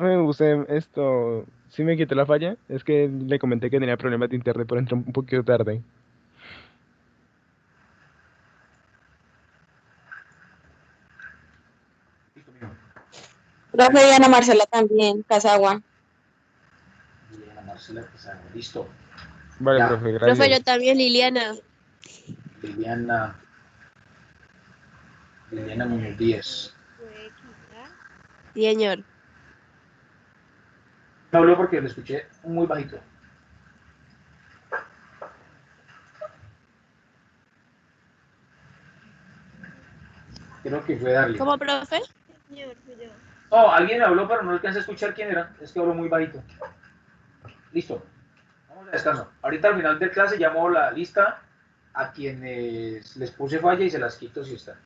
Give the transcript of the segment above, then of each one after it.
Usted esto, sí me quitó la falla. Es que le comenté que tenía problemas de internet, pero entré un poquito tarde. Listo, mijo. Profe Diana Marcela también, Casagua. Liliana Marcela Pizarro. Listo. Vale, Ya. profe, Profe, yo gracias. también, Liliana. Liliana. Liliana Muñoz Díaz. ¿Puede quitar? Sí, señor. Me habló porque lo escuché muy bajito. Creo que fue Darling. ¿Cómo, profe? Señor, fui yo. No, alguien me habló, pero no alcancé a escuchar quién era. Es que habló muy bajito. Listo. Vamos a descanso. Ahorita al final de clase llamo la lista a quienes les puse falla y se las quito si están.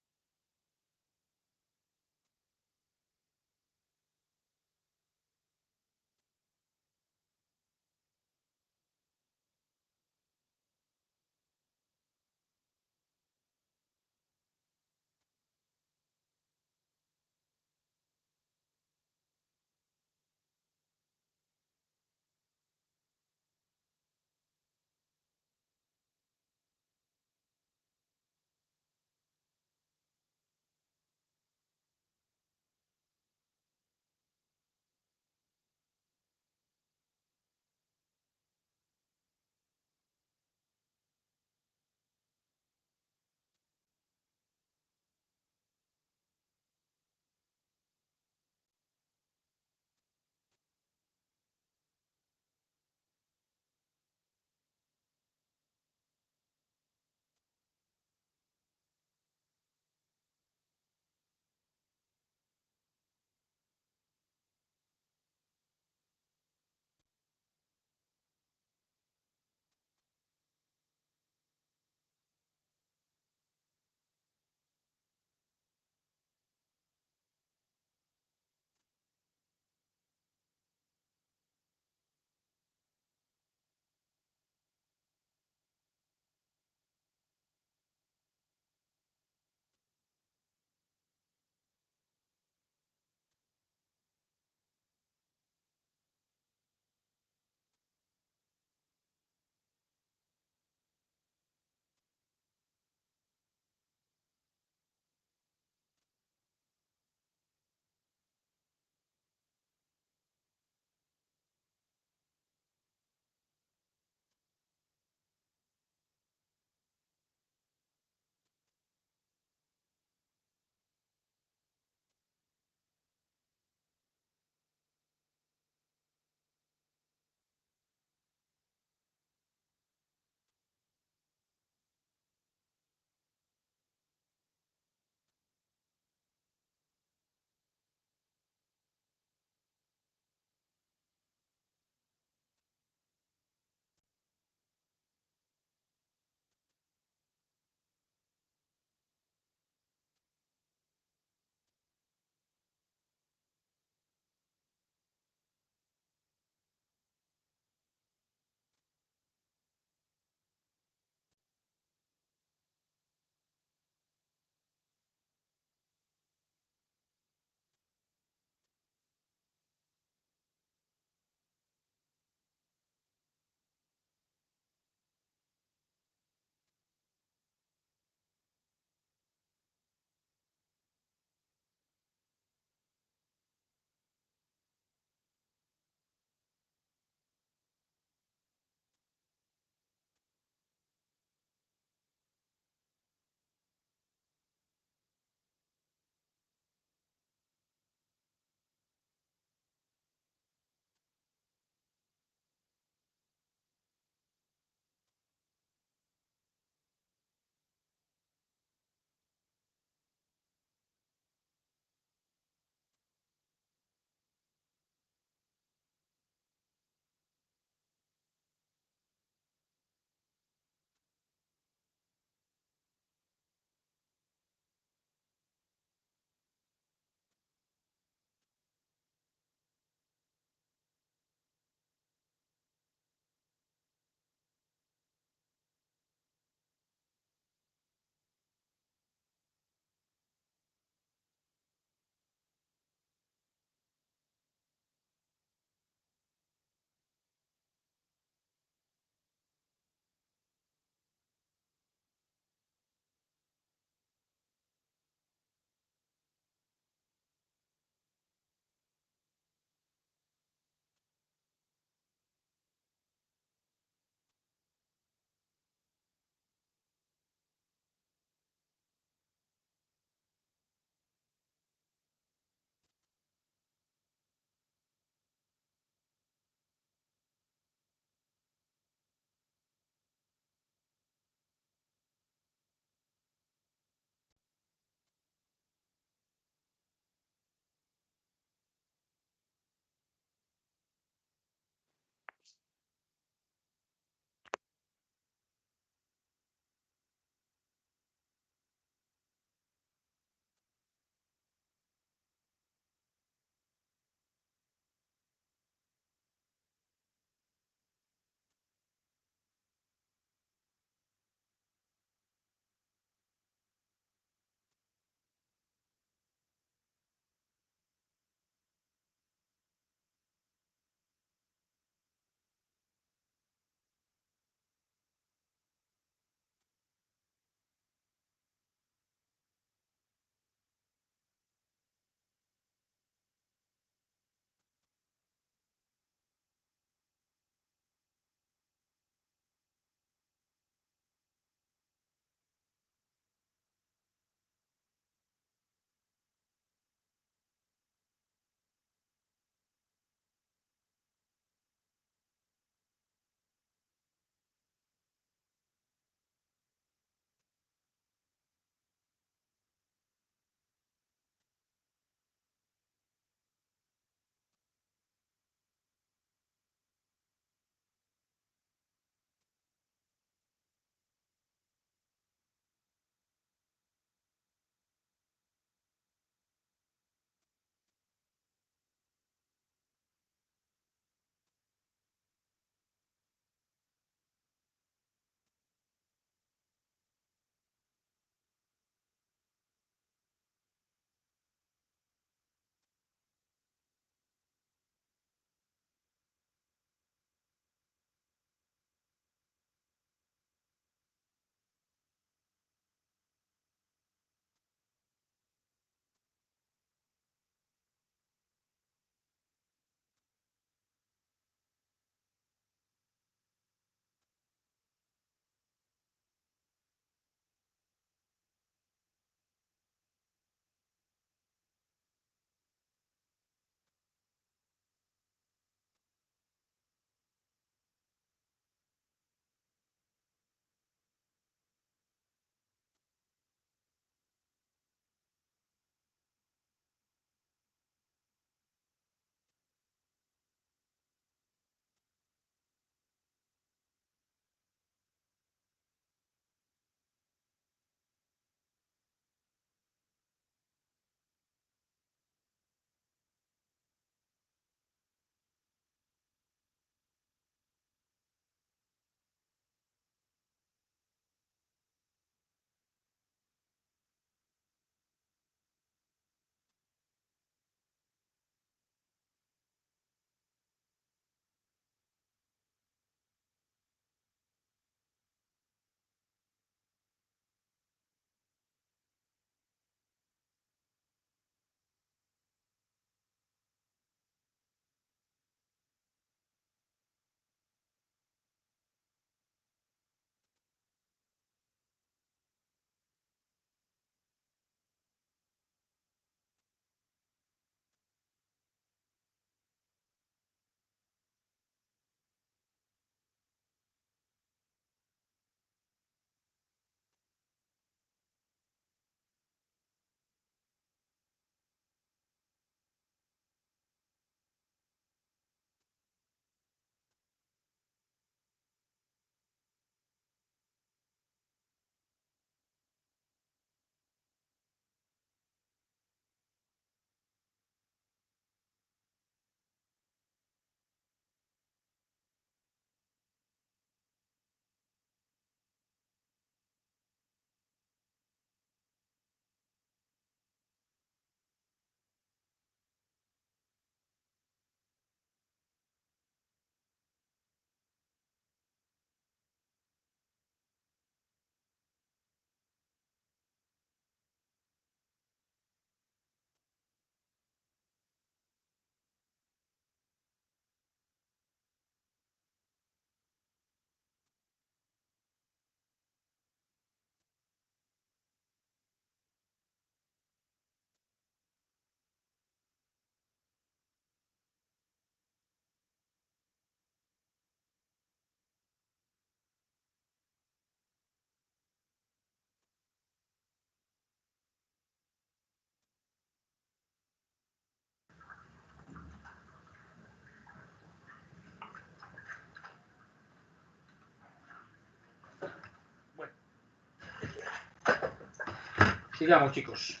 Sigamos, chicos.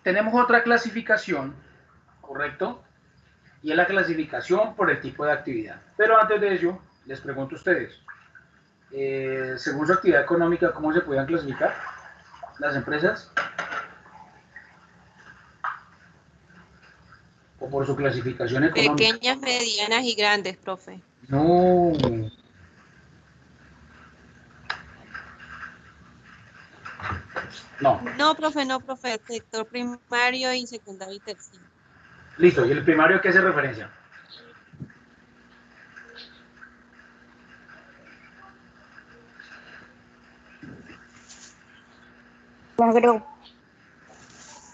Tenemos otra clasificación, ¿correcto? Y es la clasificación por el tipo de actividad. Pero antes de ello, les pregunto a ustedes, según su actividad económica, ¿cómo se podían clasificar las empresas? O por su clasificación económica. Pequeñas, medianas y grandes, profe. No. No. No, profe, no, profe. Sector primario y secundario y terciario. Listo. ¿Y el primario a qué hace referencia?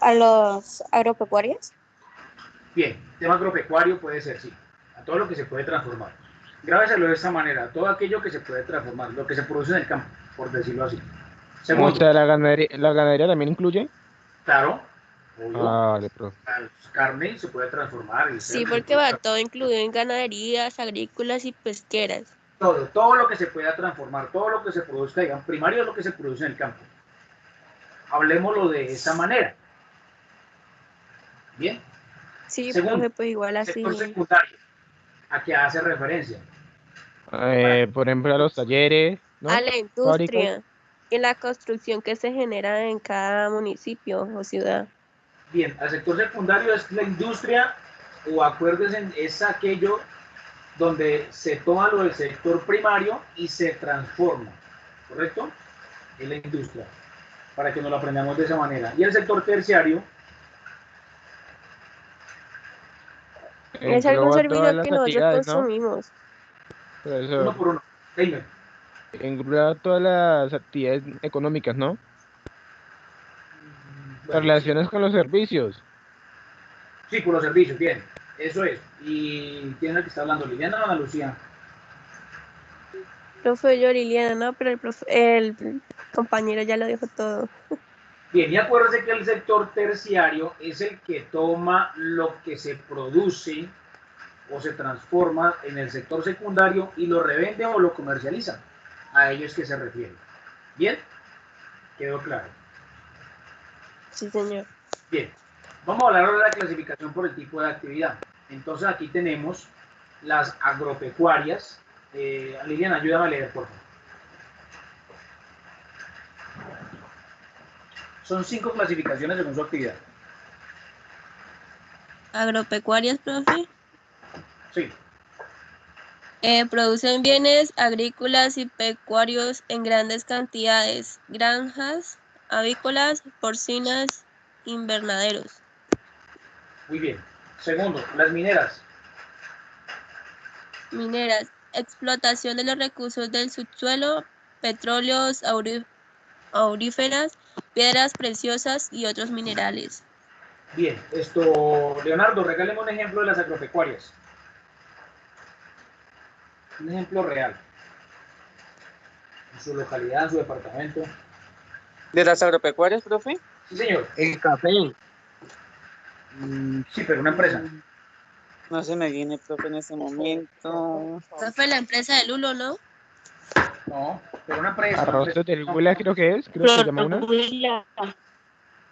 A los agropecuarios. Bien, tema agropecuario puede ser, sí. A todo lo que se puede transformar. Grábeselo de esta manera, a todo aquello que se puede transformar, lo que se produce en el campo, por decirlo así. O Segundo, sea, la ganadería también incluye. claro, obvio, Ah, vale, profe. la carne se puede transformar. El Sí, cerdo se porque puede va todo incluido en ganaderías, agrícolas y pesqueras. todo lo que se pueda transformar, todo lo que se produzca, digamos, primario es lo que se produce en el campo. Hablemoslo de esa manera. Bien. Sí, Segundo, profe, pues igual sector así. secundario, ¿a qué hace referencia? Por ejemplo, a los talleres, A ¿no? la Fábricas. industria y la construcción que se genera en cada municipio o ciudad. Bien, al sector secundario es la industria, o acuérdense, es aquello donde se toma lo del sector primario y se transforma, ¿correcto? Es la industria, para que nos lo aprendamos de esa manera. Y el sector terciario, Es algún Engloba todas servicio las que nosotros actividades, ¿no? consumimos. Profesor, uno por uno. Dime. engloba todas las actividades económicas, ¿no? Bueno, sí. Relaciones con los servicios. Sí, por los servicios, bien. Eso es. ¿Y quién es el que está hablando? ¿Liliana o Ana Lucía? Profe yo, Liliana, ¿no? Pero el compañero ya lo dijo todo. Bien, y acuérdense que el sector terciario es el que toma lo que se produce o se transforma en el sector secundario y lo revende o lo comercializa. A ello es que se refiere. ¿Bien? ¿Quedó claro? Sí, señor. Bien. Vamos a hablar ahora de la clasificación por el tipo de actividad. Entonces aquí tenemos las agropecuarias. Liliana, ayúdame a leer, por favor. Son 5 clasificaciones según su actividad. Agropecuarias, profe. Sí. Producen bienes agrícolas y pecuarios en grandes cantidades, granjas, avícolas, porcinas, invernaderos. Muy bien. Segundo, las mineras. Mineras, explotación de los recursos del subsuelo, petróleos, auríferas, piedras preciosas y otros minerales. Bien. Leonardo, regáleme un ejemplo de las agropecuarias. Un ejemplo real. En su localidad, en su departamento. ¿De las agropecuarias, profe? Sí, señor. El café. Sí, pero una empresa. No se me viene, profe, en este momento. Esa fue la empresa de Lulo, ¿no? No, pero una empresa. Arroces del No, Huila creo que es, creo que se llama una.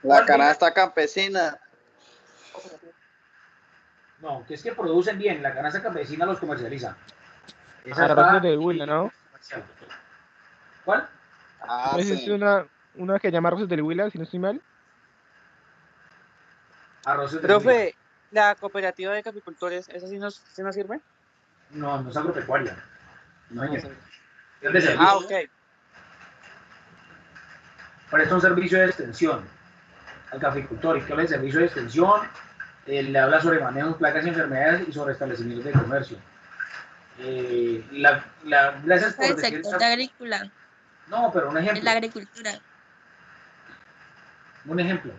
La canasta campesina. no, que es que producen bien. La canasta campesina los comercializa. Esa Arroces está del Huila, ¿no? comercial. ¿Cuál? Ah, ¿No existe sí. una que llama Arroces del Huila, si no estoy mal? Arroces de Huila. Profe, la cooperativa de caficultores, ¿esa sí nos sirve? No, no es agropecuaria. No, No, señor. Es de servicio. ah, ok. Presta un servicio de extensión al caficultor y que habla de servicio de extensión, le habla sobre manejo de plagas y enfermedades y sobre establecimientos de comercio. Gracias por El decir sector de agrícola, no, pero un de ejemplo, la agricultura. un ejemplo.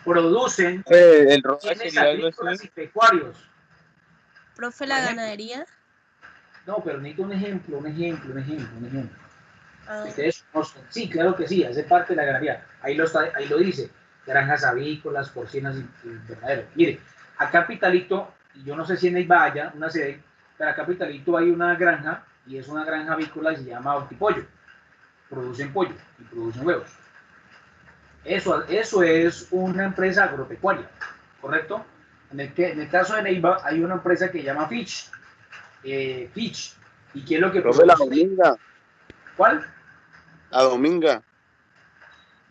Producen El rojo bienes sería algo así. agrícolas y pecuarios. Profe, Por la ejemplo. ganadería. No, pero necesito un ejemplo. Ah, Ustedes conocen. Sí, claro que sí, hace parte de la ganadería. Ahí lo dice. Granjas avícolas, porcinas y invernaderos. Mire, acá Pitalito, y yo no sé si en Neiva haya una sede, pero acá Pitalito hay una granja, y es una granja avícola y se llama Optipollo. producen pollo y producen huevos. Eso es una empresa agropecuaria, ¿correcto? En el caso de Neiva hay una empresa que se llama Fitch. Fitch. ¿Y qué es lo que Profe, la produce? Dominga. ¿Cuál? La Dominga.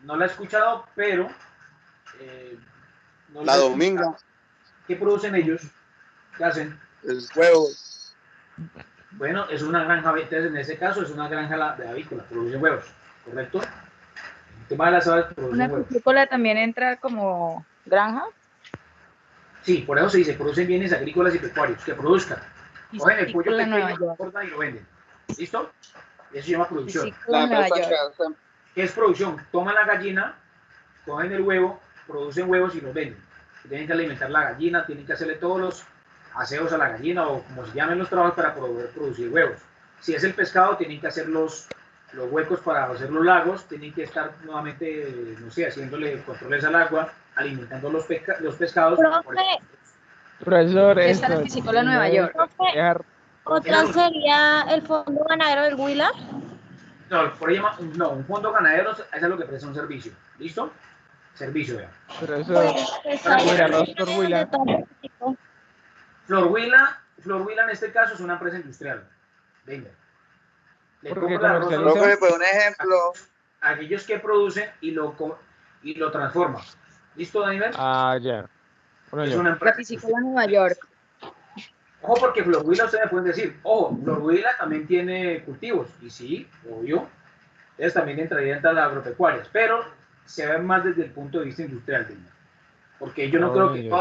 No la he escuchado, pero... no La he Dominga. escuchado. ¿Qué producen ellos? ¿Qué hacen? El huevo. Bueno, es una granja, entonces en ese caso es una granja de avícola, produce huevos, ¿correcto? El tema de las aves produce ¿Una huevos. piscícola también entra como granja? Sí, por eso se dice, producen bienes agrícolas y pecuarios, que produzcan. Cogen el pollo Piscícola Nueva pequeño, York. cortan y lo venden. ¿Listo? Eso se llama producción. Piscícola La Nueva empresa que York. hace ¿Qué es producción? Toman la gallina, cogen el huevo, producen huevos y los venden. Tienen que alimentar la gallina, tienen que hacerle todos los aseos a la gallina o como se llamen los trabajos para poder producir huevos. Si es el pescado, tienen que hacer los huecos para hacer los lagos, tienen que estar nuevamente, no sé, haciéndole controles al agua, alimentando los pescados. Profesor, ¿Qué está esto la piscícola no Nueva es York? dejar- Otra sería el Fondo Ganadero del Huila. No, por ahí llama, no, un fondo ganadero es lo que presta un servicio. ¿Listo? Servicio, vean. profesor, Pues Para ahí mira, poder- Rostor Huila, Flor Huila en este caso es una empresa industrial. Venga. Le ¿Por qué compra la rosa comercializa? Profe, pues un ejemplo. a aquellos que producen y lo transforman. ¿Listo, Daniel? Ah, ya. Bueno, Es yo. una La empresa. piscícola Nueva York. Ojo, porque Flor Huila ustedes pueden decir, ojo, Flor Huila también tiene cultivos. Y sí, obvio. Ellos también entrarían entre las agropecuarias, pero se ven más desde el punto de vista industrial, Daniel. Porque yo no creo que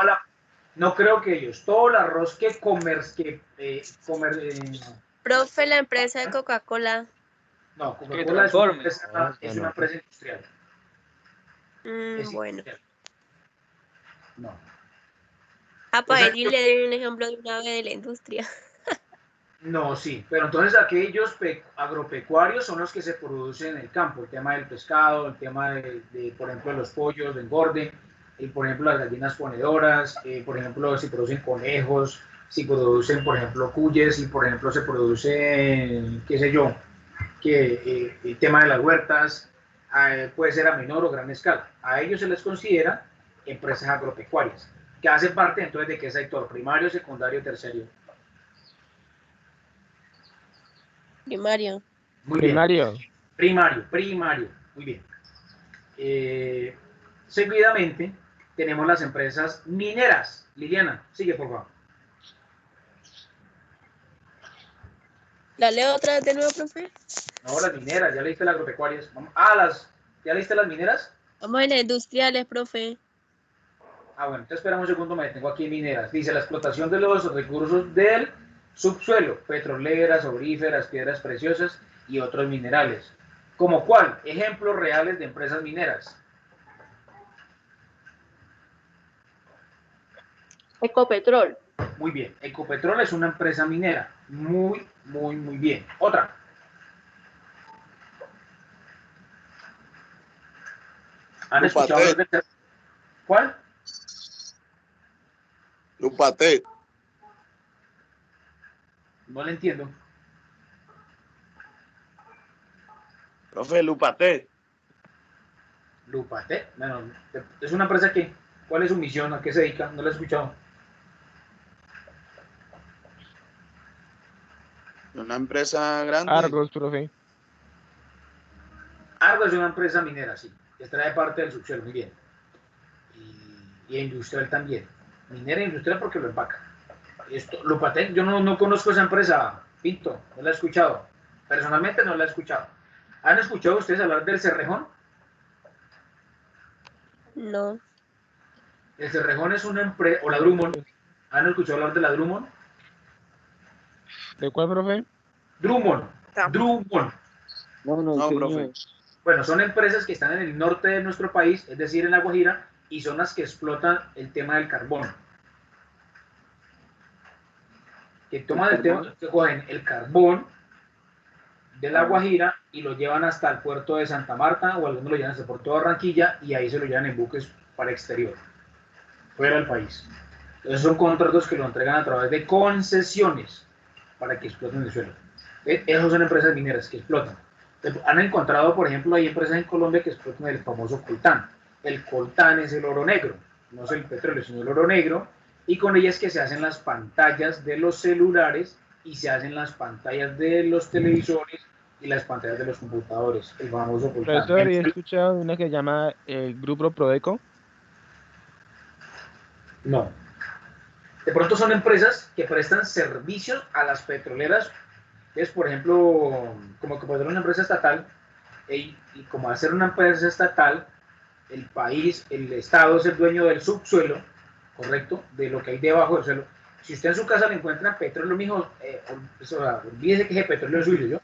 no creo que ellos, todo el arroz Profe, la empresa de Coca-Cola. no, Que Coca-Cola es una transforme. empresa, es una empresa industrial. Es Bueno. industrial. No. Ah, O pues sea, allí le doy un ejemplo de una ave de la industria. no, sí, pero entonces aquellos agropecuarios son los que se producen en el campo, el tema del pescado, el tema por ejemplo, los pollos de engorde, por ejemplo, las gallinas ponedoras, por ejemplo, si producen conejos, si producen, por ejemplo, cuyes, si por ejemplo se produce, qué sé yo, el tema de las huertas, puede ser a menor o gran escala. A ellos se les considera empresas agropecuarias, que hacen parte entonces de qué sector, primario, secundario, terciario. Primario. Muy bien. Primario. Primario. Muy bien. Seguidamente tenemos las empresas mineras. Liliana, sigue por favor. ¿La leo otra vez de nuevo, profe? No, las mineras, ya leíste las agropecuarias. ¿Ya leíste las mineras? Vamos en las industriales, profe. Bueno, entonces esperamos un segundo, me detengo aquí en mineras. Dice la explotación de los recursos del subsuelo, petroleras, auríferas, piedras preciosas y otros minerales. ¿Como cuál? Ejemplos reales de empresas mineras. Ecopetrol. Muy bien. Ecopetrol es una empresa minera. Muy bien. Otra. ¿Han escuchado hablar de cuál? Lupatec. No le entiendo. Profe, Lupatec. Lupatec. Bueno, es una empresa que, ¿cuál es su misión? ¿A qué se dedica? No la he escuchado. Una empresa grande. Argos, profe. Argo es una empresa minera, sí. Que trae parte del subsuelo, muy bien. Y industrial también. Minera e industrial porque lo empaca. Lupatec, yo no conozco esa empresa, Pinto, no la he escuchado. Personalmente no la he escuchado. ¿Han escuchado ustedes hablar del Cerrejón? No. El Cerrejón es una empresa, o la Drummond. ¿Han escuchado hablar de la Drummond? ¿De cuál, profe? Drummond. No, profe. Bueno, son empresas que están en el norte de nuestro país, es decir, en La Guajira, y son las que explotan el tema del carbón. Que toman el tema, que cogen el carbón de La Guajira y lo llevan hasta el puerto de Santa Marta, o algunos lo llevan hasta el puerto de Barranquilla, y ahí se lo llevan en buques para exterior, fuera del país. Entonces son contratos que lo entregan a través de concesiones para que exploten el suelo. Esas son empresas mineras que explotan. Han encontrado, por ejemplo, hay empresas en Colombia que explotan el famoso coltán. El coltán es el oro negro, no es el petróleo, sino el oro negro, y con ellas que se hacen las pantallas de los celulares y se hacen las pantallas de los televisores y las pantallas de los computadores, el famoso coltán. Profesor, he escuchado una que se llama el Grupo Prodeco. No. De pronto son empresas que prestan servicios a las petroleras. Es, por ejemplo, como que puede ser una empresa estatal, y como hacer una empresa estatal, el país, el Estado es el dueño del subsuelo, ¿correcto? De lo que hay debajo del suelo. Si usted en su casa le encuentra petróleo, mijo, olvídese que ese petróleo es suyo, ¿yo?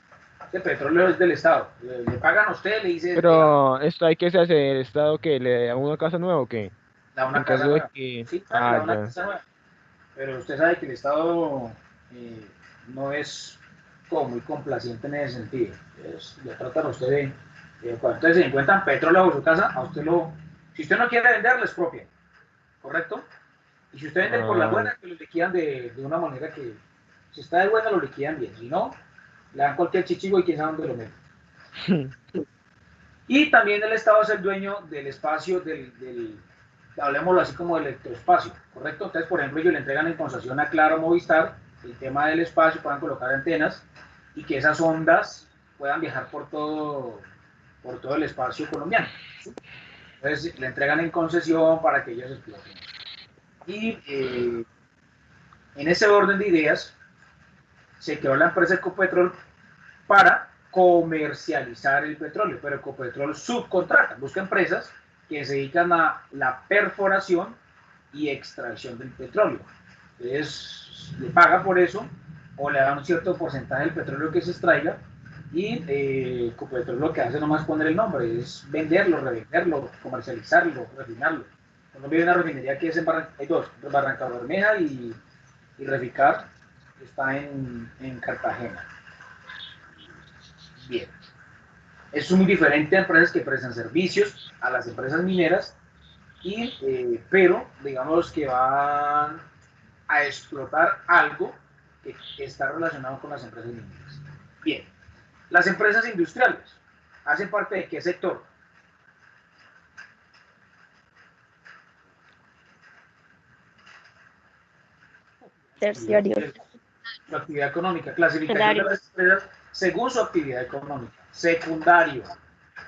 Ese petróleo es del Estado. Le pagan a usted, le dice... Pero esto hay que se hace el Estado que le da una casa nueva o qué? Da una En casa caso de nueva. que... Sí, claro, da una ya. casa nueva. Pero usted sabe que el Estado no es como muy complaciente en ese sentido. Le tratan a usted cuando ustedes se encuentran petróleo bajo su casa, a usted si usted no quiere vender, le expropia, ¿correcto? Y si usted vende por la buena, que lo liquidan de una manera que, si está de buena, lo liquidan bien. Si no, le dan cualquier chichigo y quién sabe dónde lo mete. Y también el Estado es el dueño del espacio, hablemoslo así como del electroespacio, ¿correcto? Entonces, por ejemplo, ellos le entregan en concesión a Claro Movistar el tema del espacio, puedan colocar antenas y que esas ondas puedan viajar por todo el espacio colombiano. Entonces, le entregan en concesión para que ellos exploten. Y en ese orden de ideas, se creó la empresa Ecopetrol para comercializar el petróleo, pero Ecopetrol subcontrata, busca empresas que se dedican a la perforación y extracción del petróleo. Entonces, le paga por eso o le da un cierto porcentaje del petróleo que se extraiga y Ecopetrol lo que hace nomás poner el nombre, es venderlo, revenderlo, comercializarlo, refinarlo. Cuando vive una refinería que es hay dos, Barranca Bermeja y Reficar, está en Cartagena. Bien. Es muy diferente a empresas que prestan servicios a las empresas mineras, pero digamos que van a explotar algo que está relacionado con las empresas mineras. Bien, las empresas industriales hacen parte de qué sector? Terciario. Su actividad económica, clasificación de las empresas según su actividad económica. Secundario.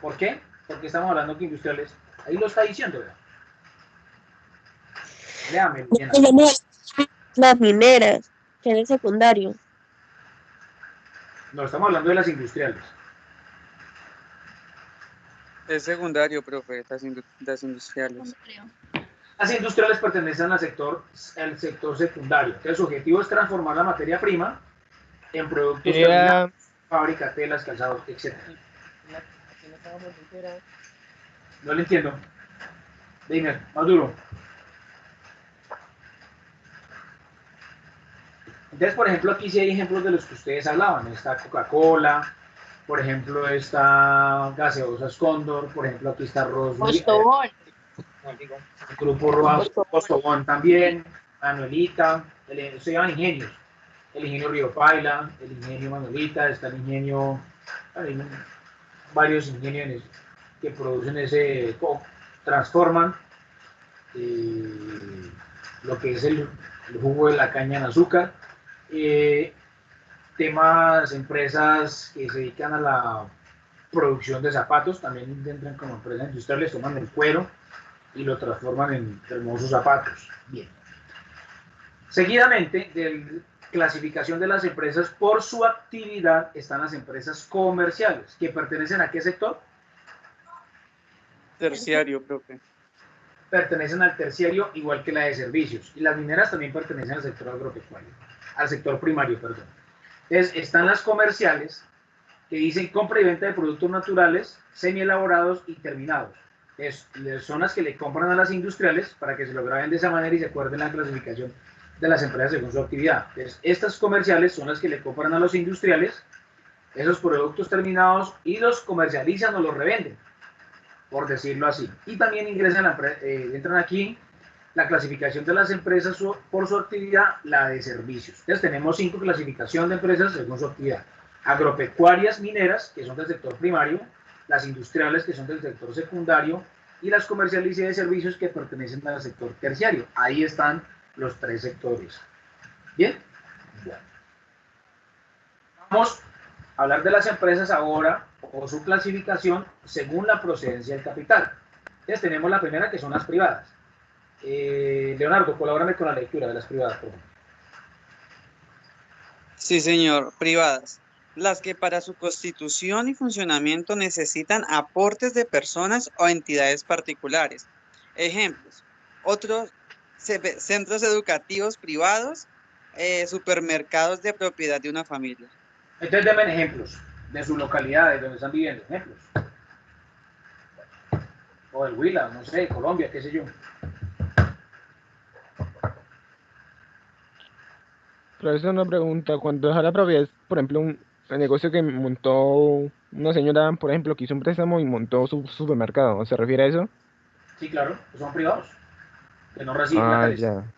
¿Por qué? Porque estamos hablando que industriales, ahí lo está diciendo, ¿verdad? Léame, Liliana. Las mineras, que es el secundario. No, estamos hablando de las industriales. Es secundario, profe, las industriales. Las industriales pertenecen al sector secundario. Entonces, su objetivo es transformar la materia prima en productos terminados, fábrica, telas, calzados, etc. No le entiendo. Dime, más duro. Entonces, por ejemplo, aquí sí hay ejemplos de los que ustedes hablaban. Está Coca-Cola, por ejemplo, está Gaseosas Cóndor, por ejemplo, aquí está Rosny. El grupo Postobón también, Manuelita, se llaman ingenios. El ingenio Río Paila, el ingenio Manuelita, está el ingenio, hay varios ingenios que producen transforman lo que es el jugo de la caña en azúcar. Empresas que se dedican a la producción de zapatos, también entran como empresas industriales, toman el cuero y lo transforman en hermosos zapatos. Bien. Seguidamente, de clasificación de las empresas por su actividad, están las empresas comerciales, que pertenecen a qué sector? Terciario, profe. Pertenecen al terciario, igual que la de servicios. Y las mineras también pertenecen al sector agropecuario, al sector primario, perdón. Entonces, están las comerciales, que dicen compra y venta de productos naturales, semi-elaborados y terminados. Son las que le compran a las industriales para que se lo graben de esa manera y se acuerden la clasificación de las empresas según su actividad. Entonces, estas comerciales son las que le compran a los industriales esos productos terminados y los comercializan o los revenden, por decirlo así. Y también entran aquí la clasificación de las empresas por su actividad, la de servicios. Entonces tenemos 5 clasificaciones de empresas según su actividad. agropecuarias mineras, que son del sector primario, las industriales, que son del sector secundario, y las comerciales y de servicios que pertenecen al sector terciario. Ahí están los tres sectores. ¿Bien? Bueno. Vamos a hablar de las empresas ahora, o su clasificación según la procedencia del capital. Entonces tenemos la primera, que son las privadas. Leonardo, colabórame con la lectura de las privadas, por favor. Sí, señor, privadas. Las que para su constitución y funcionamiento necesitan aportes de personas o entidades particulares. Ejemplos, otros centros educativos privados, supermercados de propiedad de una familia. Entonces denme ejemplos de sus localidades, donde están viviendo, ejemplos. O el Huila, no sé, Colombia, qué sé yo. Pero eso es una pregunta. Cuando deja la propiedad, por ejemplo, el negocio que montó una señora, por ejemplo, que hizo un préstamo y montó su supermercado, ¿se refiere a eso? Sí, claro, que son privados, que no reciben plata Ah, del Estado. ya.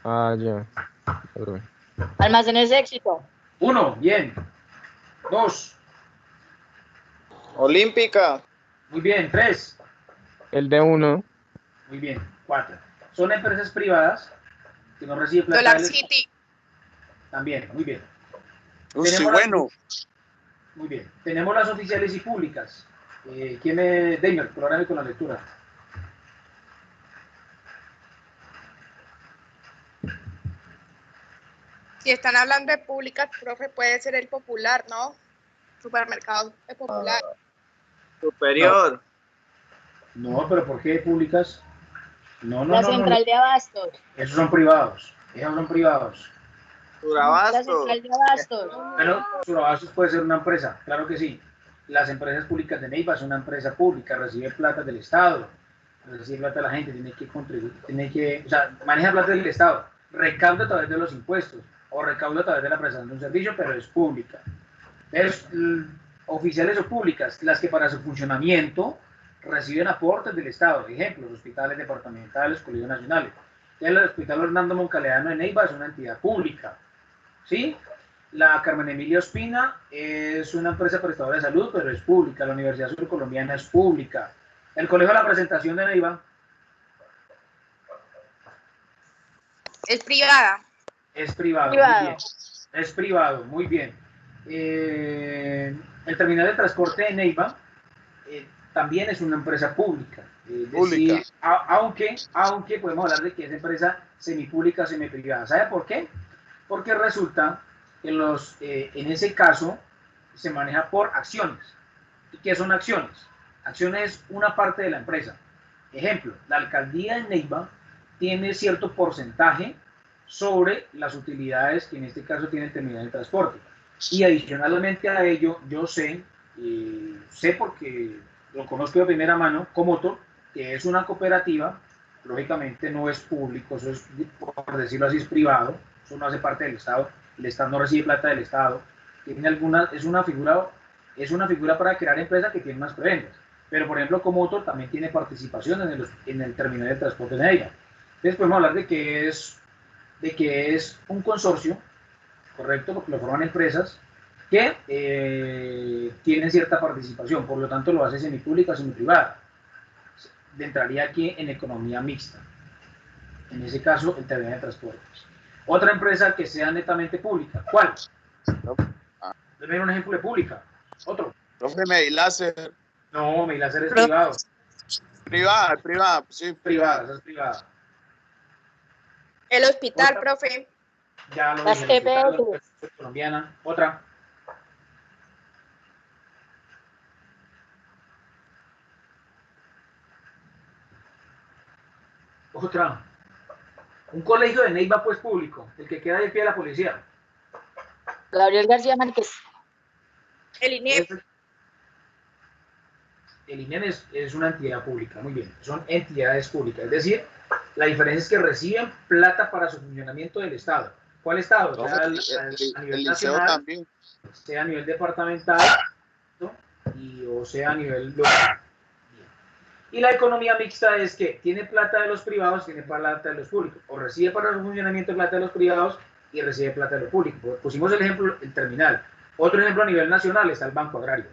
Ah, ya. Perdón. Almacenes Éxito. 1, bien. 2, Olímpica. muy bien. 3, El de uno, muy bien. 4. Son empresas privadas que no reciben plata Dollar del Estado. City. También, muy bien. Uy, sí, Tenemos bueno. Muy bien. Tenemos las oficiales y públicas. ¿Quién es Deimer? Colabórame con la lectura. Si están hablando de públicas, profe, puede ser el popular, ¿no? Supermercado de popular. Superior. No, pero ¿por qué públicas? No, La central de abastos. Esos son privados. Esos son privados. La Surabastos. central de abastos. Pero Surabastos puede ser una empresa, claro que sí. Las empresas públicas de Neiva son una empresa pública, recibe plata del Estado, recibe plata de la gente, tiene que contribuir, o sea, maneja plata del Estado, recauda a través de los impuestos o recauda a través de la prestación de un servicio, pero es pública. Entonces, oficiales o públicas, las que para su funcionamiento reciben aportes del Estado, ejemplo, los hospitales departamentales, colegios nacionales. El Hospital Hernando Moncaleano de Neiva es una entidad pública, ¿sí? La Carmen Emilia Ospina es una empresa prestadora de salud, pero es pública. La Universidad Surcolombiana es pública. El Colegio de la Presentación de Neiva Es privada. es privado. Privado. Muy bien. Es privado, muy bien. El terminal de transporte de Neiva también es una empresa pública. Pública. Decir, aunque podemos hablar de que es empresa semipública o semiprivada. ¿Sabe por qué? Porque resulta que en ese caso se maneja por acciones. ¿Y qué son acciones? Acciones es una parte de la empresa. Ejemplo, la alcaldía de Neiva tiene cierto porcentaje sobre las utilidades que en este caso tiene el terminal de transporte. Y adicionalmente a ello, yo sé porque lo conozco de primera mano, Comotor, que es una cooperativa, lógicamente no es público, eso es, por decirlo así, es privado, eso no hace parte del Estado, el Estado no recibe plata del Estado, es una figura para crear empresas que tiene unas prebendas, pero por ejemplo Comotor también tiene participación en el terminal de transporte de Neiva. Entonces podemos hablar de que es un consorcio, correcto, porque lo forman empresas que tienen cierta participación, por lo tanto lo hace semipública o semiprivada. Entraría aquí en economía mixta, en ese caso el terminal de transportes. Otra empresa que sea netamente pública, ¿cuál? Deme un ejemplo de pública. Otro. Profe, Mediláser. No, Mediláser es privado. Privada, sí. Privada, esa es privada. El hospital, Otra. profe. Ya lo Las dije, el hospital, EPS. la empresa colombiana. Otra. Otra. Un colegio de Neiva, pues público, el que queda de pie de la policía. Gabriel García Márquez. El INEP. El INEM es una entidad pública, muy bien, son entidades públicas, es decir, la diferencia es que reciben plata para su funcionamiento del Estado. ¿Cuál Estado? Profe, Sea a el nivel liceo nacional, también. sea a nivel departamental, ¿no? O sea a nivel local. Y la economía mixta es que tiene plata de los privados, tiene plata de los públicos, o recibe para su funcionamiento plata de los privados y recibe plata de lo público. Pusimos el ejemplo, el terminal. Otro ejemplo a nivel nacional está el Banco Agrario.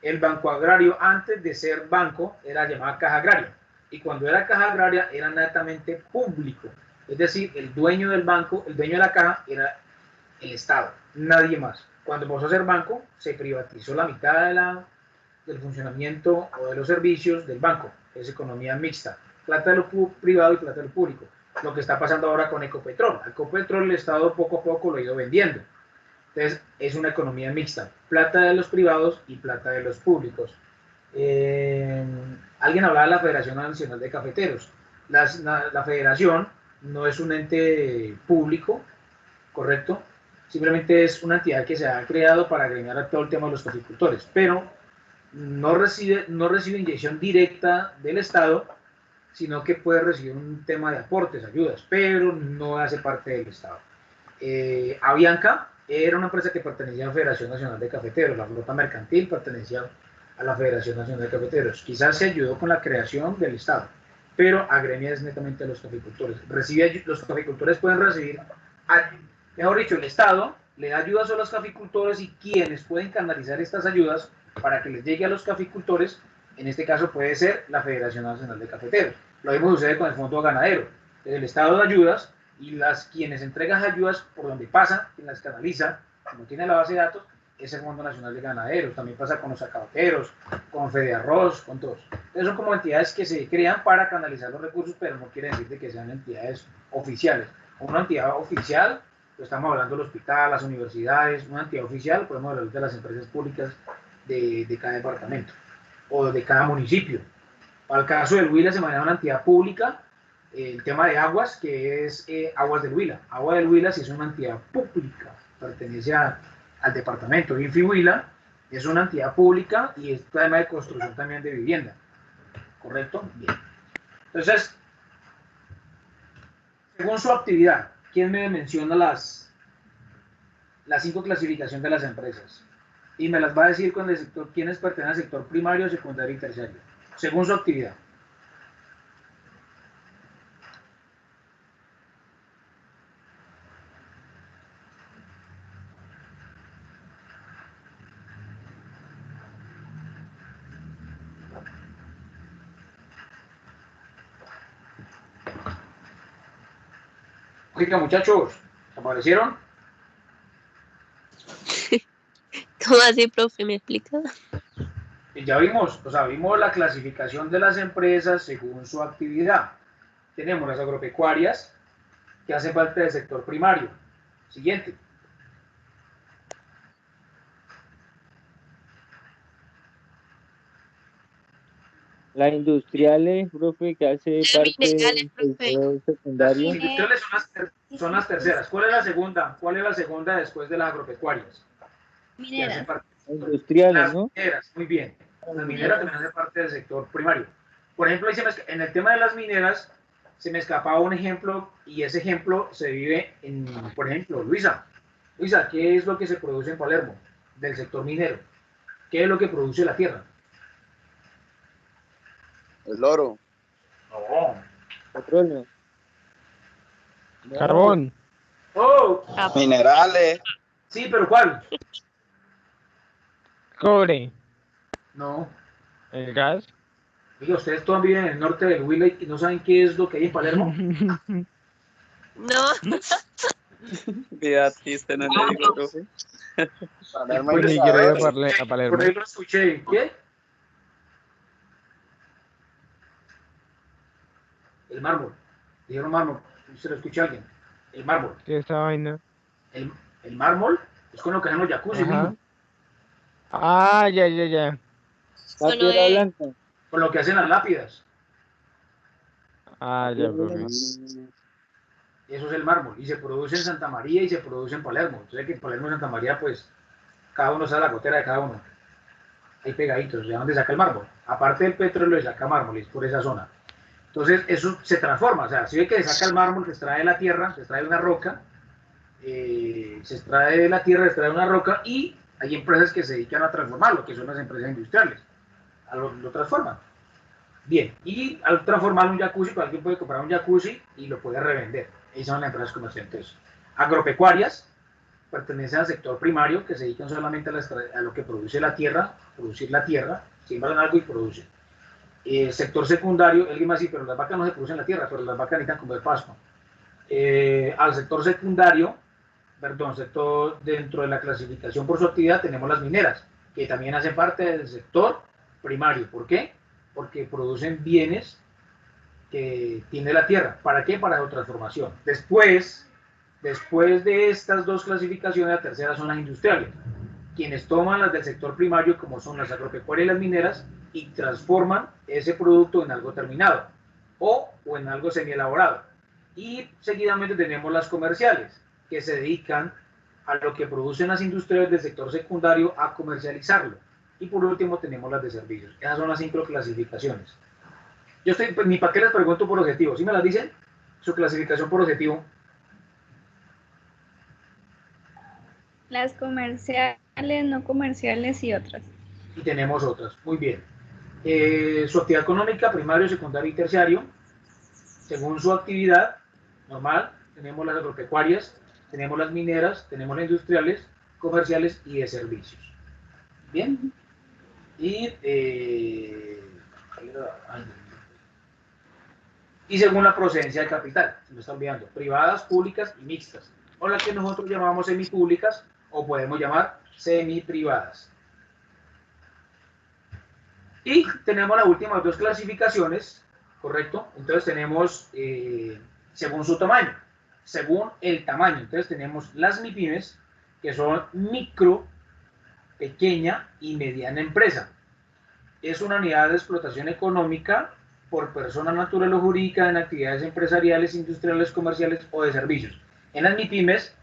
El Banco Agrario, antes de ser banco, era llamada Caja Agraria. Y cuando era Caja Agraria, era netamente público. Es decir, el dueño del banco, el dueño de la caja, era el Estado, nadie más. Cuando pasó a ser banco, se privatizó la mitad del funcionamiento o de los servicios del banco. Es economía mixta. Plata de lo privado y plata de lo público. Lo que está pasando ahora con Ecopetrol. Ecopetrol el Estado poco a poco lo ha ido vendiendo. Entonces, es una economía mixta. Plata de los privados y plata de los públicos. Alguien hablaba de la Federación Nacional de Cafeteros. La federación no es un ente público, ¿correcto? Simplemente es una entidad que se ha creado para agremiar a todo el tema de los caficultores, pero no recibe inyección directa del Estado, sino que puede recibir un tema de aportes, ayudas, pero no hace parte del Estado. Avianca era una empresa que pertenecía a la Federación Nacional de Cafeteros, la flota mercantil pertenecía a la Federación Nacional de Cafeteros. Quizás se ayudó con la creación del Estado, pero agremia es netamente a los caficultores. Los caficultores pueden recibir, mejor dicho, el Estado le da ayudas a los caficultores y quienes pueden canalizar estas ayudas para que les llegue a los caficultores, en este caso puede ser la Federación Nacional de Cafeteros. Lo mismo sucede con el Fondo Ganadero. El Estado da ayudas y quienes entregan ayudas por donde pasan, quien las canaliza, como tiene la base de datos, es el Fondo Nacional de Ganaderos. También pasa con los acabateros, con Fede Arroz, con todos. Entonces son como entidades que se crean para canalizar los recursos, pero no quiere decir que sean entidades oficiales. Una entidad oficial, pues estamos hablando del hospital, las universidades. Una entidad oficial, podemos hablar de las empresas públicas de cada departamento o de cada municipio. Para el caso del Huila se maneja una entidad pública, el tema de aguas, que es Aguas del Huila. Agua del Huila sí es una entidad pública, pertenece al departamento. Infi Huila es una entidad pública y es tema de construcción también de vivienda. ¿Correcto? Bien. Entonces, según su actividad, ¿quién me menciona las 5 clasificaciones de las empresas? Y me las va a decir con el sector, quiénes pertenecen al sector primario, secundario y terciario, según su actividad. Oiga, muchachos, ¿aparecieron? ¿Cómo así, profe? ¿Me explica? Ya vimos, vimos la clasificación de las empresas según su actividad. Tenemos las agropecuarias, que hacen parte del sector primario. Siguiente. Las industriales, profe, que hace parte del sector secundario. Las industriales son las terceras. ¿Cuál es la segunda? ¿Cuál es la segunda después de las agropecuarias? Mineras. Industriales, ¿no? Las mineras, muy bien. Las mineras también hacen parte del sector primario. Por ejemplo, en el tema de las mineras, se me escapaba un ejemplo, y ese ejemplo se vive en, por ejemplo, Luisa. Luisa, ¿qué es lo que se produce en Palermo del sector minero? ¿Qué es lo que produce la tierra? El oro. No. Petróleo. Carbón. Oh, Minerales. sí, pero ¿cuál? Cobre. No. El gas. Oiga, ustedes todos viven en el norte del Huila y no saben qué es lo que hay en Palermo. No. Vida triste, no le digo, profe. Palermo hay Pues que ni quiero ir saber. a Palermo. Por ahí lo escuché. ¿Qué? El mármol. Dijeron mármol. Se lo escuché a alguien. El mármol. ¿Qué es esa vaina? El mármol es con lo que hacen los jacuzzi, Ajá. mijo. Ah, ya. La Solo piedra de- blanca. Con lo que hacen las lápidas. Ah, ya, profe. Y eso es el mármol. Y se produce en Santa María y se produce en Palermo. Entonces, que en Palermo y Santa María, pues, cada uno sabe la gotera de cada uno. Hay pegaditos. ¿De dónde saca el mármol? Aparte del petróleo, le saca mármol, y es por esa zona. Entonces, eso se transforma. O sea, si ve que se saca el mármol, se extrae de la tierra, se extrae de una roca, se extrae de la tierra, se extrae de una roca, y hay empresas que se dedican a transformarlo, que son las empresas industriales. Lo transforman. Bien, y al transformar un jacuzzi, pues alguien puede comprar un jacuzzi y lo puede revender. Esas son las empresas comerciantes. Agropecuarias, pertenecen al sector primario, que se dedican solamente a lo que produce la tierra, producir la tierra, siembran algo y producen. Sector secundario, alguien más dice, pero las vacas no se producen en la tierra, pero las vacas necesitan comer pasto. Al sector secundario, dentro de la clasificación por su actividad tenemos las mineras, que también hacen parte del sector primario. ¿Por qué? Porque producen bienes que tiene la tierra. ¿Para qué? Para su transformación. Después de estas dos clasificaciones, la tercera son las industriales, quienes toman las del sector primario, como son las agropecuarias y las mineras, y transforman ese producto en algo terminado o en algo semielaborado. Y seguidamente tenemos las comerciales, que se dedican a lo que producen las industrias del sector secundario a comercializarlo. Y por último tenemos las de servicios. Esas son las 5 clasificaciones. Yo estoy, pues, ni para qué les pregunto por objetivo. ¿Sí me las dicen? Su clasificación por objetivo. Las comerciales, no comerciales y otras. Y tenemos otras. Muy bien. Su actividad económica, primario, secundario y terciario. Según su actividad normal, tenemos las agropecuarias, tenemos las mineras, tenemos las industriales, comerciales y de servicios. Bien. Y según la procedencia de capital, se me está olvidando, privadas, públicas y mixtas, o las que nosotros llamamos semipúblicas, o podemos llamar semiprivadas. Y tenemos las últimas dos clasificaciones, ¿correcto? Entonces tenemos, según su tamaño, según el tamaño, entonces tenemos las MIPYMES, que son micro, pequeña y mediana empresa. Es una unidad de explotación económica por persona natural o jurídica en actividades empresariales, industriales, comerciales o de servicios. En las MIPYMES,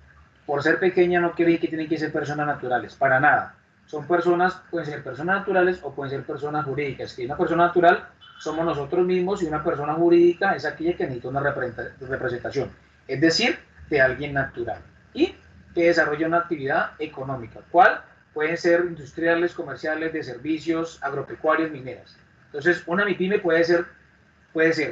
por ser pequeña no quiere decir que tienen que ser personas naturales, para nada. Son personas, pueden ser personas naturales o pueden ser personas jurídicas. Que una persona natural somos nosotros mismos y una persona jurídica es aquella que necesita una representación, es decir, de alguien natural y que desarrolla una actividad económica. ¿Cuál? Pueden ser industriales, comerciales, de servicios, agropecuarias, mineras. Entonces, una MIPYME puede ser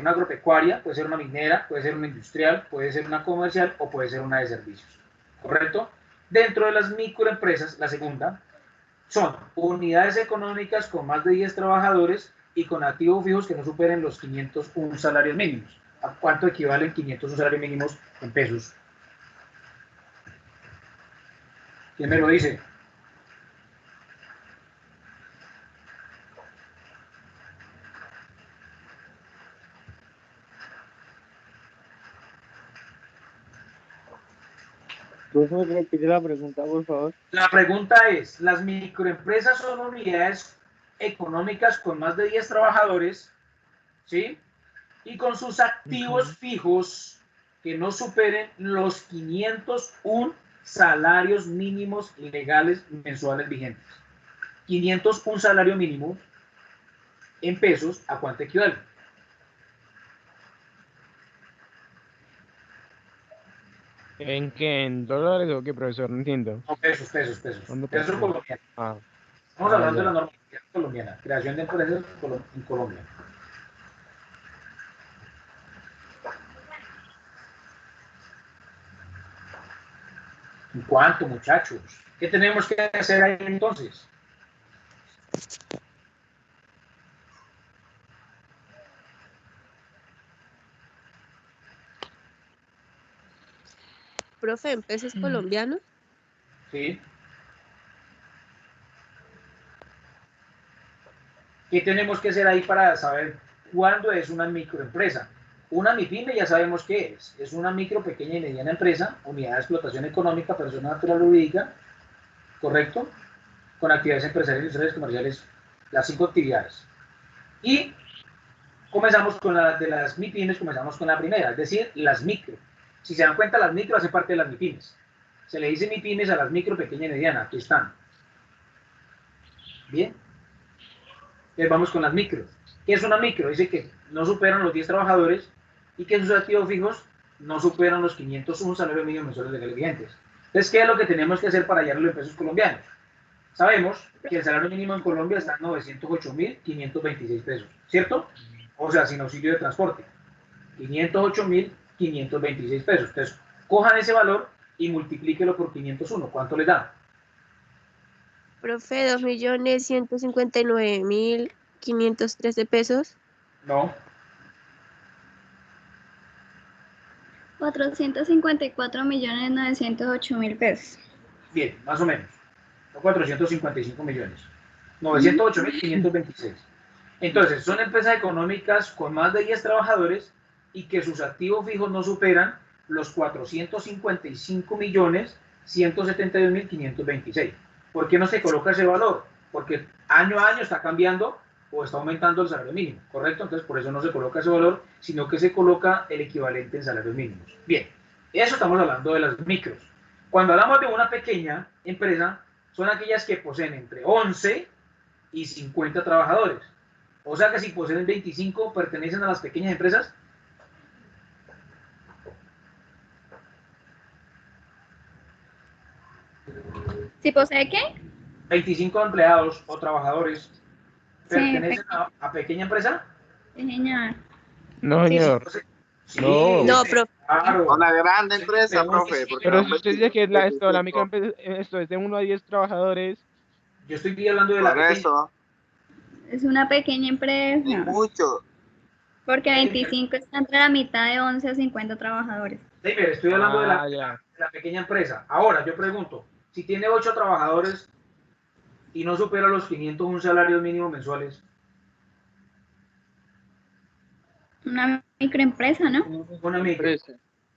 una agropecuaria, puede ser una minera, puede ser una industrial, puede ser una comercial o puede ser una de servicios. ¿Correcto? Dentro de las microempresas, la segunda, son unidades económicas con más de 10 trabajadores y con activos fijos que no superen los 501 salarios mínimos. ¿A cuánto equivalen 501 salarios mínimos en pesos? ¿Quién me lo dice? ¿Puedo repetir la pregunta, por favor? La pregunta es, ¿las microempresas son unidades económicas con más de 10 trabajadores, ¿sí? Y con sus activos fijos que no superen los 501 salarios mínimos legales mensuales vigentes? 501 salario mínimo en pesos, ¿a cuánto equivale? ¿En qué? ¿En dólares o qué, profesor? No entiendo. No, pesos. ¿Dónde Pesos colombianos. Ah, Estamos hablando de ya. la normativa colombiana, creación de empresas en Colombia. ¿En cuánto, muchachos? ¿Qué tenemos que hacer ahí entonces? Profe, ¿en pesos colombianos? ¿Sí? ¿Qué tenemos que hacer ahí para saber cuándo es una microempresa? Una MIPYME ya sabemos qué es. Es una micro, pequeña y mediana empresa, unidad de explotación económica, persona natural o jurídica, ¿correcto? Con actividades empresariales, industriales, comerciales, las 5 actividades. Y comenzamos con de las MIPYMES, comenzamos con la primera, es decir, las micro. Si se dan cuenta, las micro hacen parte de las MIPYMES. Se le dice MIPYMES a las micro, pequeña y mediana. Aquí están. Bien. Entonces vamos con las micro. ¿Qué es una micro? Dice que no superan los 10 trabajadores y que sus activos fijos no superan los 501 salarios mínimos mensuales legales vigentes. Entonces, ¿qué es lo que tenemos que hacer para hallarlo en pesos colombianos? Sabemos que el salario mínimo en Colombia está en 908.526 pesos, ¿cierto? O sea, sin auxilio de transporte. 508.526 pesos. Entonces, cojan ese valor y multiplíquelo por 501. ¿Cuánto le da? Profe, 2.159.513 pesos. No, 454.908.000 pesos. bien, más o menos. No 455 millones. 908.526. Entonces, son empresas económicas con más de 10 trabajadores y que sus activos fijos no superan los 455.172.526. ¿Por qué no se coloca ese valor? Porque año a año está cambiando o está aumentando el salario mínimo, ¿correcto? Entonces, por eso no se coloca ese valor, sino que se coloca el equivalente en salarios mínimos. Bien, eso estamos hablando de las micros. Cuando hablamos de una pequeña empresa, son aquellas que poseen entre 11 y 50 trabajadores. O sea que si poseen 25, pertenecen a las pequeñas empresas. ¿Si posee qué? 25 empleados o trabajadores, Sí, ¿pertenecen a pequeña empresa? sí, señor. No, Sí, señor. sí, No. No, profe. claro. Una grande empresa, profe. Porque Pero son si usted dice que 25. la microempresa, esto es de 1 a 10 trabajadores. Yo estoy hablando de la Por pequeña. eso, Es una pequeña hay empresa. mucho. Porque 25 está entre la mitad de 11 a 50 trabajadores. David, estoy hablando de Ya. la pequeña empresa. Ahora, yo pregunto, si tiene 8 trabajadores y no supera los 501 salarios mínimos mensuales, Una microempresa, ¿no? una micro. Empresa.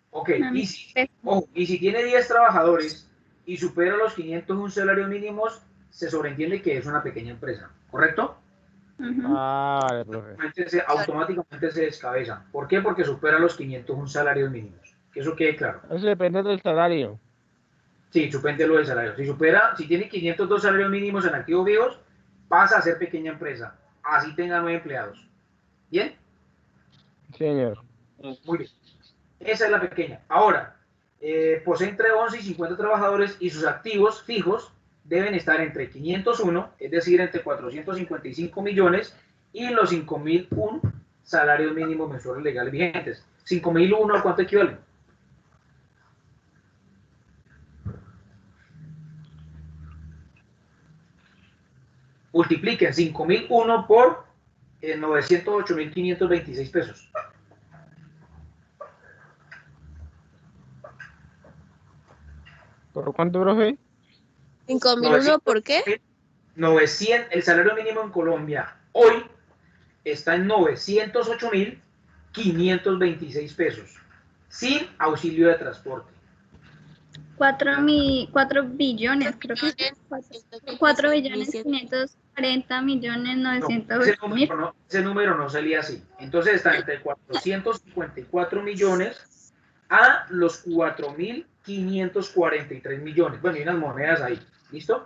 Ok, Una y si, microempresa. ojo, y si tiene 10 trabajadores y supera los 501 salarios mínimos, se sobreentiende que es una pequeña empresa, ¿correcto? Ujú. Vale, profe. Automáticamente se descabeza. ¿Por qué? Porque supera los 501 salarios mínimos. Que eso quede claro. Eso depende del salario. Sí, supende lo del salario. Si tiene 502 salarios mínimos en activos vivos, pasa a ser pequeña empresa. Así tenga 9 empleados. ¿Bien? Señor. Muy bien. Esa es la pequeña. Ahora, posee entre 11 y 50 trabajadores y sus activos fijos deben estar entre 501, es decir, entre 455 millones y los 5.001 salarios mínimos mensuales legales vigentes. 5.001, ¿a cuánto equivale? Multipliquen 5.001 por 908.526 pesos. ¿Por cuánto, profe? 5.001, ¿por qué? 900, el salario mínimo en Colombia hoy está en 908.526 pesos, sin auxilio de transporte. 4 billones, creo que es. 4 billones 540 millones No, 908 mil. ese número no salía así. Entonces está entre 454 millones a los 4.543 millones. Bueno, hay unas monedas ahí. ¿Listo?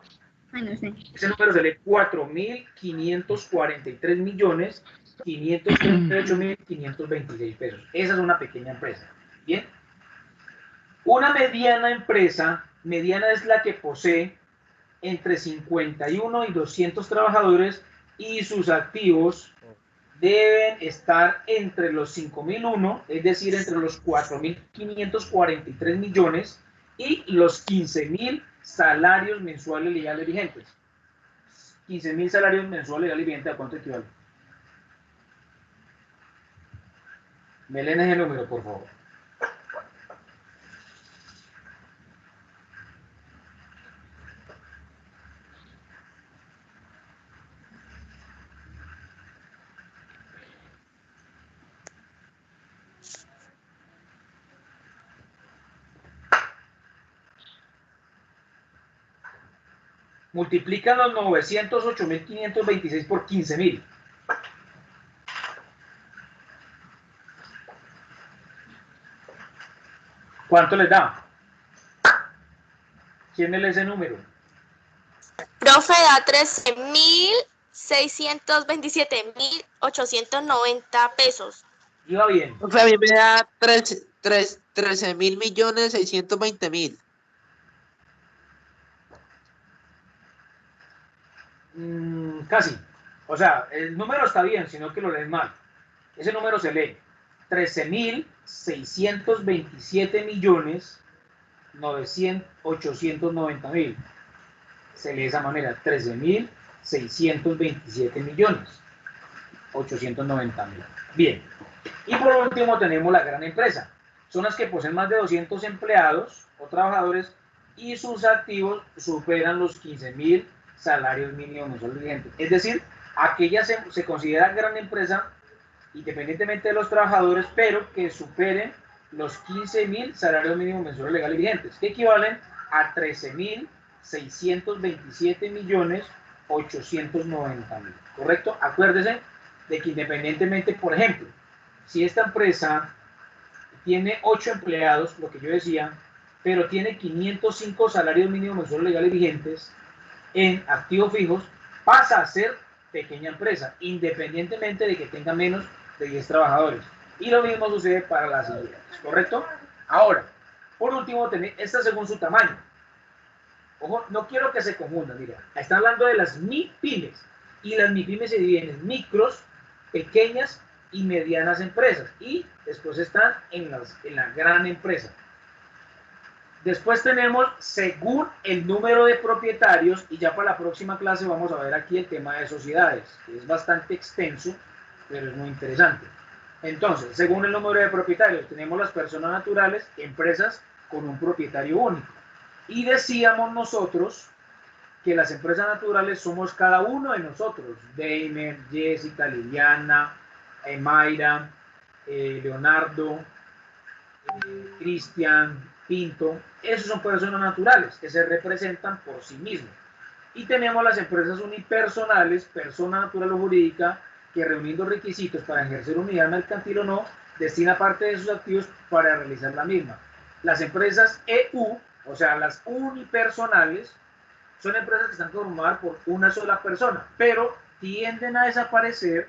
Ay, no sé. Ese número sale 4.543 millones 538.526 pesos. Esa es una pequeña empresa. Bien. Una mediana empresa, mediana es la que posee entre 51 y 200 trabajadores y sus activos deben estar entre los 5.001, es decir, entre los 4.543 millones y los 15.000 salarios mensuales legales vigentes. 15.000 salarios mensuales legales vigentes, ¿a cuánto equivale? Me leen ese número, por favor. Multiplican los 908.526 por 15.000. ¿Cuánto les da? ¿Quién me lee ese número? Profe, da 13.627.890 pesos. Iba bien. O sea, a mí me da 13.000.620.000. Casi. O sea, el número está bien, sino que lo leen mal. Ese número se lee 13.627.900.000 890.000. Se lee de esa manera, 13.627 millones. 890.000. Bien. Y por último tenemos la gran empresa. Son las que poseen más de 200 empleados o trabajadores y sus activos superan los 15.000 salarios mínimos mensuales vigentes. Es decir, aquella se considera gran empresa independientemente de los trabajadores, pero que superen los 15.000 salarios mínimos mensuales legales vigentes, que equivalen a 13.627.890.000. ¿Correcto? Acuérdese de que independientemente, por ejemplo, si esta empresa tiene 8 empleados, lo que yo decía, pero tiene 505 salarios mínimos mensuales legales vigentes en activos fijos, pasa a ser pequeña empresa, independientemente de que tenga menos de 10 trabajadores. Y lo mismo sucede para las entidades, ¿correcto? Ahora, por último, esta según su tamaño. Ojo, no quiero que se confundan, mira, está hablando de las MIPYMES, y las MIPYMES se dividen en micros, pequeñas y medianas empresas, y después están en la gran empresa. Después tenemos según el número de propietarios, y ya para la próxima clase vamos a ver aquí el tema de sociedades, que es bastante extenso, pero es muy interesante. Entonces, según el número de propietarios, tenemos las personas naturales, empresas con un propietario único. Y decíamos nosotros que las empresas naturales somos cada uno de nosotros, Deimer, Jessica, Liliana, Mayra, Leonardo, Cristian, Pinto. Esos son personas naturales que se representan por sí mismos. Y tenemos las empresas unipersonales, persona natural o jurídica, que reuniendo requisitos para ejercer unidad mercantil o no, destina parte de sus activos para realizar la misma. Las empresas EU, o sea, las unipersonales, son empresas que están conformadas por una sola persona, pero tienden a desaparecer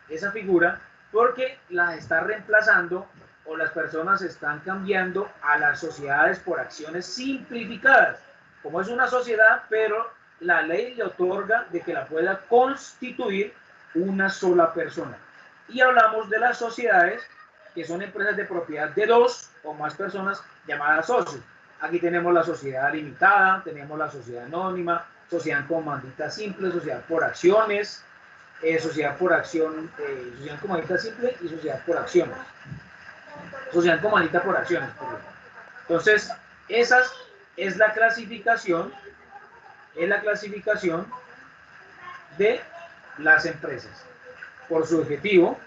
esa figura porque las está reemplazando o las personas están cambiando a las sociedades por acciones simplificadas. Como es una sociedad, pero la ley le otorga de que la pueda constituir una sola persona. Y hablamos de las sociedades que son empresas de propiedad de 2 o más personas llamadas socios. Aquí tenemos la sociedad limitada, tenemos la sociedad anónima, sociedad comandita simple, sociedad por acciones, sociedad por acción, sociedad comandita simple y sociedad por acciones. Sociedad comandita por acciones, perdón. Entonces, esa es la clasificación de las empresas por su objetivo,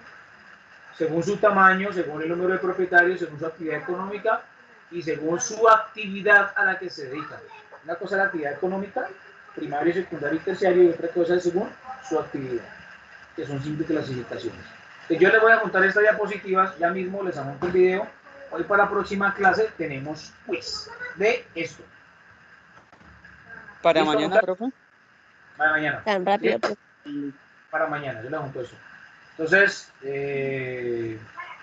según su tamaño, según el número de propietarios, según su actividad económica y según su actividad a la que se dedica. Una cosa es la actividad económica, primario, secundario y terciario, y otra cosa es según su actividad, que son simples clasificaciones. Yo les voy a contar estas diapositivas, ya mismo les monto el video. Hoy para la próxima clase tenemos quiz de esto. ¿Para mañana, profe? Para mañana. Tan rápido. Para mañana, yo les junto eso. Entonces,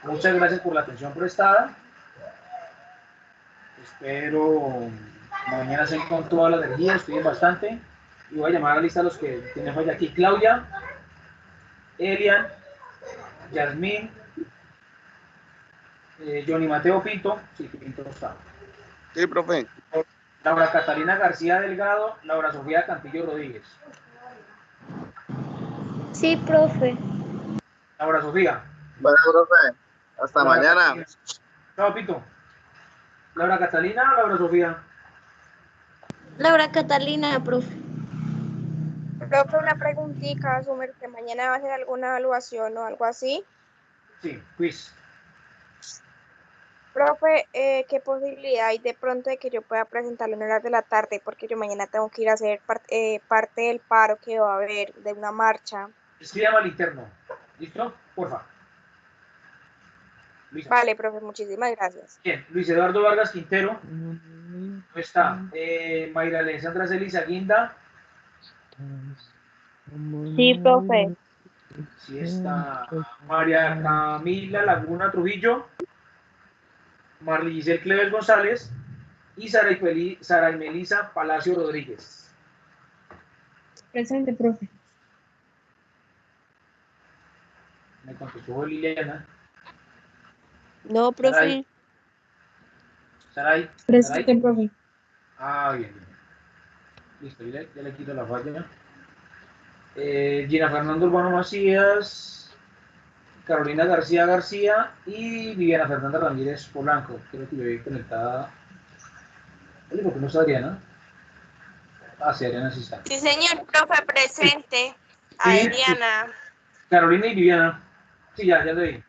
muchas gracias por la atención prestada. Espero mañana se con toda la energía, estudien bastante. Y voy a llamar a la lista a los que tienen falla aquí. Claudia, Elian, Yasmín, Johnny Mateo Pinto. Sí, Pinto está. Sí, profe. Laura Catalina García Delgado, Laura Sofía Cantillo Rodríguez. Sí, profe. Laura Sofía. Bueno, profe. Hasta Laura mañana. Catalina. Chao, Pinto. Laura Catalina o Laura Sofía. Laura Catalina, profe. Profe, una preguntita, asume que mañana va a hacer alguna evaluación o algo así. Sí, quiz. Profe, ¿qué posibilidad hay de pronto de que yo pueda presentarlo en horas de la tarde? Porque yo mañana tengo que ir a hacer parte del paro que va a haber de una marcha. Escríbame al interno. ¿Listo? Porfa. Luis. Vale, profe, muchísimas gracias. Bien, Luis Eduardo Vargas Quintero. ¿No está? Mayra Alexandra Celisa Guinda. Sí, profe. Sí está. María Camila Laguna Trujillo. Marley Giselle Cleves González. Y Sara Melisa Palacio Rodríguez. Presente, profe. Me contestó Liliana. No, profe. Saray. Presente, profe. Ah, bien. Listo, ya le quito la falla. Gina Fernando Urbano Macías, Carolina García García y Viviana Fernanda Ramírez Polanco. Creo que yo vi conectada. Oye, ¿por qué no está Adriana? Ah, sí, Adriana sí está. Sí, señor, profe, presente. Sí, Adriana. Carolina y Viviana. Sí, ya lo vi.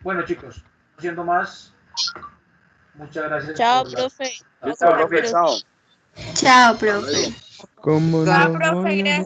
Bueno, chicos, no siendo más, muchas gracias. Chao, por profe. Listo, profe, chao. Chao, profe. ¿Cómo Chao, no profe, voy a gracias.